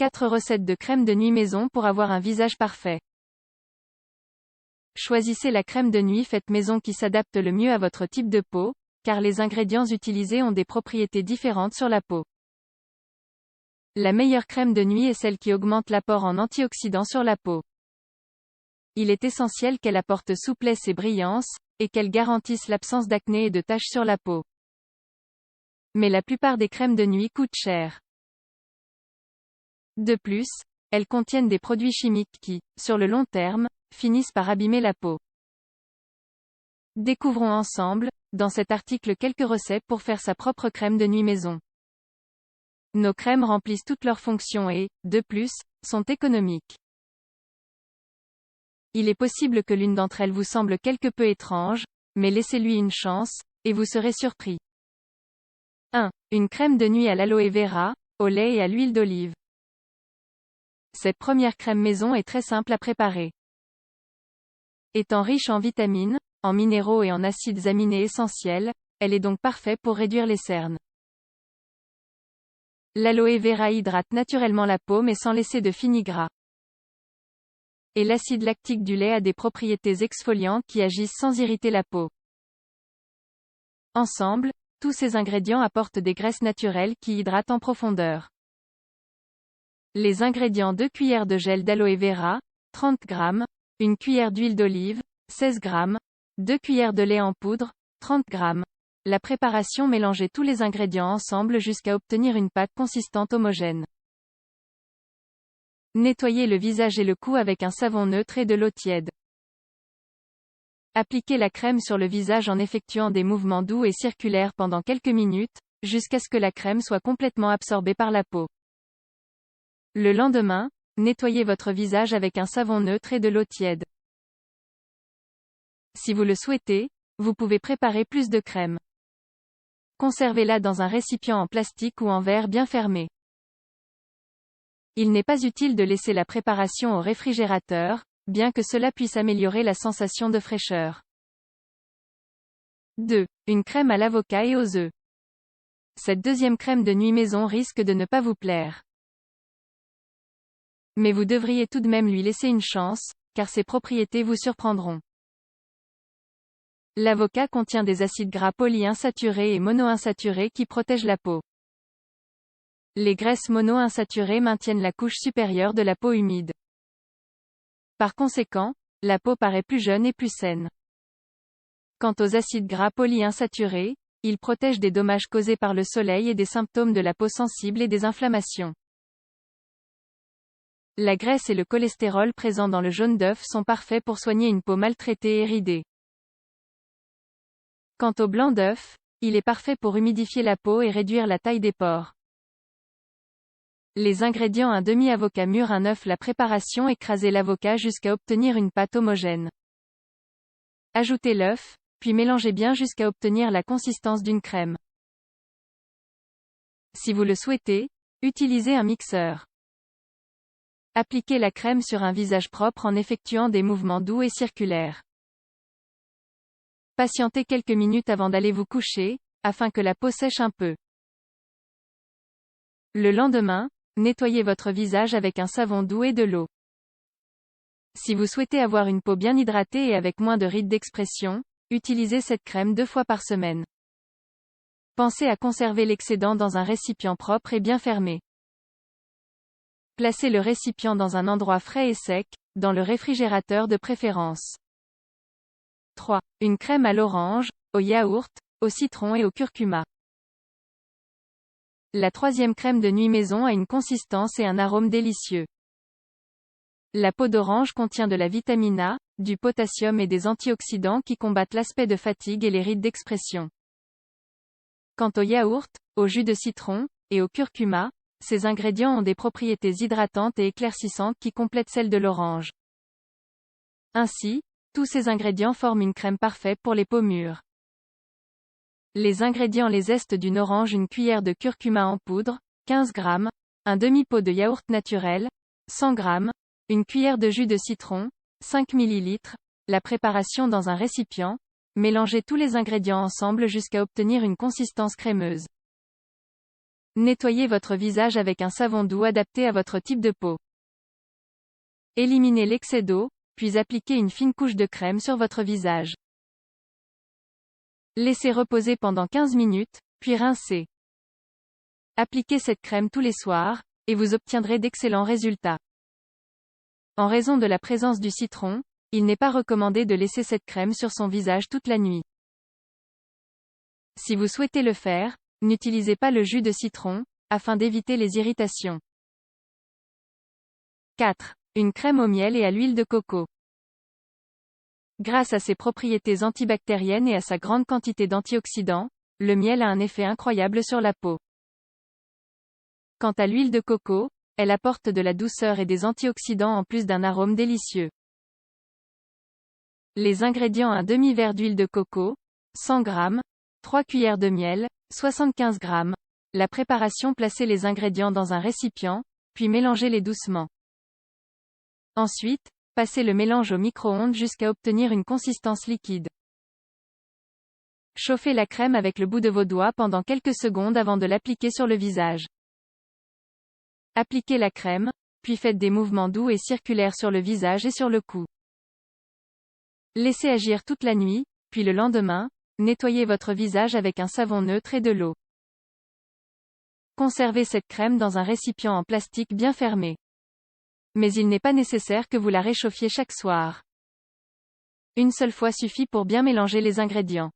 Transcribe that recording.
4 recettes de crème de nuit maison pour avoir un visage parfait. Choisissez la crème de nuit faite maison qui s'adapte le mieux à votre type de peau, car les ingrédients utilisés ont des propriétés différentes sur la peau. La meilleure crème de nuit est celle qui augmente l'apport en antioxydants sur la peau. Il est essentiel qu'elle apporte souplesse et brillance, et qu'elle garantisse l'absence d'acné et de taches sur la peau. Mais la plupart des crèmes de nuit coûtent cher. De plus, elles contiennent des produits chimiques qui, sur le long terme, finissent par abîmer la peau. Découvrons ensemble, dans cet article quelques recettes pour faire sa propre crème de nuit maison. Nos crèmes remplissent toutes leurs fonctions et, de plus, sont économiques. Il est possible que l'une d'entre elles vous semble quelque peu étrange, mais laissez-lui une chance, et vous serez surpris. 1. Une crème de nuit à l'aloe vera, au lait et à l'huile d'olive. Cette première crème maison est très simple à préparer. Étant riche en vitamines, en minéraux et en acides aminés essentiels, elle est donc parfaite pour réduire les cernes. L'aloe vera hydrate naturellement la peau mais sans laisser de finis gras. Et l'acide lactique du lait a des propriétés exfoliantes qui agissent sans irriter la peau. Ensemble, tous ces ingrédients apportent des graisses naturelles qui hydratent en profondeur. Les ingrédients: 2 cuillères de gel d'aloe vera, 30 g, 1 cuillère d'huile d'olive, 16 g, 2 cuillères de lait en poudre, 30 g. La préparation: mélangez tous les ingrédients ensemble jusqu'à obtenir une pâte consistante homogène. Nettoyez le visage et le cou avec un savon neutre et de l'eau tiède. Appliquez la crème sur le visage en effectuant des mouvements doux et circulaires pendant quelques minutes, jusqu'à ce que la crème soit complètement absorbée par la peau. Le lendemain, nettoyez votre visage avec un savon neutre et de l'eau tiède. Si vous le souhaitez, vous pouvez préparer plus de crème. Conservez-la dans un récipient en plastique ou en verre bien fermé. Il n'est pas utile de laisser la préparation au réfrigérateur, bien que cela puisse améliorer la sensation de fraîcheur. 2. Une crème à l'avocat et aux œufs. Cette deuxième crème de nuit maison risque de ne pas vous plaire. Mais vous devriez tout de même lui laisser une chance, car ses propriétés vous surprendront. L'avocat contient des acides gras polyinsaturés et monoinsaturés qui protègent la peau. Les graisses monoinsaturées maintiennent la couche supérieure de la peau humide. Par conséquent, la peau paraît plus jeune et plus saine. Quant aux acides gras polyinsaturés, ils protègent des dommages causés par le soleil et des symptômes de la peau sensible et des inflammations. La graisse et le cholestérol présents dans le jaune d'œuf sont parfaits pour soigner une peau maltraitée et ridée. Quant au blanc d'œuf, il est parfait pour humidifier la peau et réduire la taille des pores. Les ingrédients: un demi-avocat mûr, un œuf. La préparation: écrasez l'avocat jusqu'à obtenir une pâte homogène. Ajoutez l'œuf, puis mélangez bien jusqu'à obtenir la consistance d'une crème. Si vous le souhaitez, utilisez un mixeur. Appliquez la crème sur un visage propre en effectuant des mouvements doux et circulaires. Patientez quelques minutes avant d'aller vous coucher, afin que la peau sèche un peu. Le lendemain, nettoyez votre visage avec un savon doux et de l'eau. Si vous souhaitez avoir une peau bien hydratée et avec moins de rides d'expression, utilisez cette crème 2 fois par semaine. Pensez à conserver l'excédent dans un récipient propre et bien fermé. Placez le récipient dans un endroit frais et sec, dans le réfrigérateur de préférence. 3. Une crème à l'orange, au yaourt, au citron et au curcuma. La troisième crème de nuit maison a une consistance et un arôme délicieux. La peau d'orange contient de la vitamine A, du potassium et des antioxydants qui combattent l'aspect de fatigue et les rides d'expression. Quant au yaourt, au jus de citron, et au curcuma, ces ingrédients ont des propriétés hydratantes et éclaircissantes qui complètent celles de l'orange. Ainsi, tous ces ingrédients forment une crème parfaite pour les peaux mûres. Les ingrédients: les zestes d'une orange, une cuillère de curcuma en poudre, 15 g, un demi-pot de yaourt naturel, 100 g, une cuillère de jus de citron, 5 ml, la préparation: dans un récipient, mélangez tous les ingrédients ensemble jusqu'à obtenir une consistance crémeuse. Nettoyez votre visage avec un savon doux adapté à votre type de peau. Éliminez l'excès d'eau, puis appliquez une fine couche de crème sur votre visage. Laissez reposer pendant 15 minutes, puis rincez. Appliquez cette crème tous les soirs, et vous obtiendrez d'excellents résultats. En raison de la présence du citron, il n'est pas recommandé de laisser cette crème sur son visage toute la nuit. Si vous souhaitez le faire, n'utilisez pas le jus de citron, afin d'éviter les irritations. 4. Une crème au miel et à l'huile de coco. Grâce à ses propriétés antibactériennes et à sa grande quantité d'antioxydants, le miel a un effet incroyable sur la peau. Quant à l'huile de coco, elle apporte de la douceur et des antioxydants en plus d'un arôme délicieux. Les ingrédients: un demi-verre d'huile de coco, 100 g, 3 cuillères de miel, 75 g. La préparation: placez les ingrédients dans un récipient, puis mélangez-les doucement. Ensuite, passez le mélange au micro-ondes jusqu'à obtenir une consistance liquide. Chauffez la crème avec le bout de vos doigts pendant quelques secondes avant de l'appliquer sur le visage. Appliquez la crème, puis faites des mouvements doux et circulaires sur le visage et sur le cou. Laissez agir toute la nuit, puis le lendemain, nettoyez votre visage avec un savon neutre et de l'eau. Conservez cette crème dans un récipient en plastique bien fermé. Mais il n'est pas nécessaire que vous la réchauffiez chaque soir. Une seule fois suffit pour bien mélanger les ingrédients.